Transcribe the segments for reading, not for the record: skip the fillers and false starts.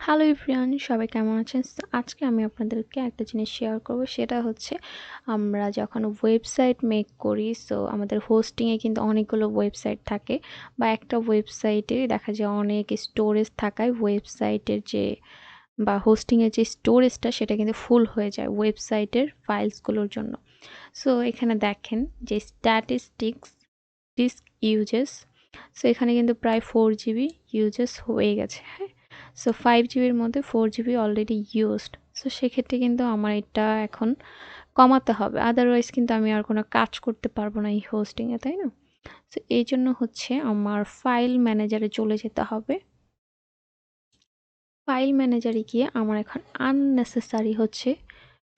Hello everyone, সবাই কেমন আছেন? আজকে আমি আপনাদেরকে একটা জিনিস শেয়ার করব, সেটা হচ্ছে আমরা যখন ওয়েবসাইট মেক করি, আমাদের হোস্টিংয়ে কিন্তু অনেকগুলো ওয়েবসাইট থাকে, বা একটা ওয়েবসাইটে দেখা যায় অনেক স্টোরেজ থাকায় ওয়েবসাইটের যে বা হোস্টিংয়ের যে স্টোরেজটা সেটা কিন্তু ফুল হয়ে যায় ওয়েবসাইটের ফাইলসগুলোর জন্য। এখানে দেখেন যে স্ট্যাটিস্টিক্স ডিস্ক ইউজেস, এখানে কিন্তু প্রায় 4 GB ইউজেস হয়ে গেছে। হ্যাঁ, 5 GBর মধ্যে 4 GB অলরেডি ইউজড। সেক্ষেত্রে কিন্তু আমার এটা এখন কমাতে হবে, আদারওয়াইজ কিন্তু আমি আর কোনো কাজ করতে পারবো না এই হোস্টিংয়ে, তাই না? এই জন্য হচ্ছে আমার ফাইল ম্যানেজারে চলে যেতে হবে। ফাইল ম্যানেজারে গিয়ে আমার এখন আননেসেসারি হচ্ছে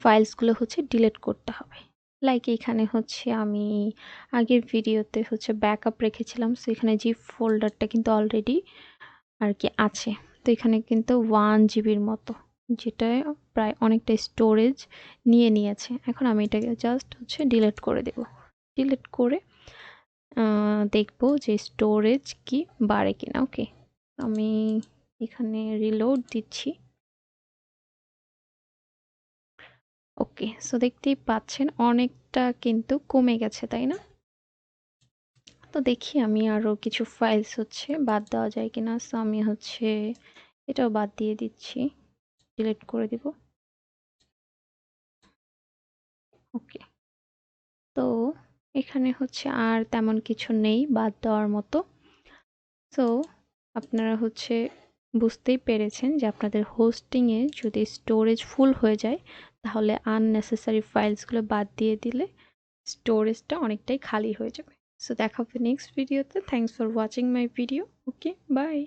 ফাইলসগুলো হচ্ছে ডিলিট করতে হবে। লাইক এখানে হচ্ছে আমি আগের ভিডিওতে হচ্ছে ব্যাকআপ রেখেছিলাম, এখানে জিপ ফোল্ডারটা কিন্তু অলরেডি আর কি আছে। এখানে কিন্তু 1 GBর মতো, যেটা প্রায় অনেকটা স্টোরেজ নিয়েছে। এখন আমি এটাকে জাস্ট হচ্ছে ডিলিট করে দেব। ডিলিট করে দেখব যে স্টোরেজ কি বাড়ে কিনা। ওকে, আমি এখানে রিলোড দিচ্ছি। ওকে, দেখতেই পাচ্ছেন অনেকটা কিন্তু কমে গেছে, তাই না? দেখি আমি আরও কিছু ফাইলস হচ্ছে বাদ দেওয়া যায় কিনা। আমি হচ্ছে এটাও বাদ দিয়ে দিচ্ছি, ডিলিট করে দিব। ওকে, এখানে হচ্ছে আর তেমন কিছু নেই বাদ দেওয়ার মতো। সো আপনারা হচ্ছে বুঝতেই পেরেছেন যে আপনাদের হোস্টিংয়ে যদি স্টোরেজ ফুল হয়ে যায়, তাহলে আননেসেসারি ফাইলসগুলো বাদ দিয়ে দিলে স্টোরেজটা অনেকটাই খালি হয়ে যাবে। দেখা হবে নেক্সট ভিডিওতে। Thanks for watching my video. Okay, by.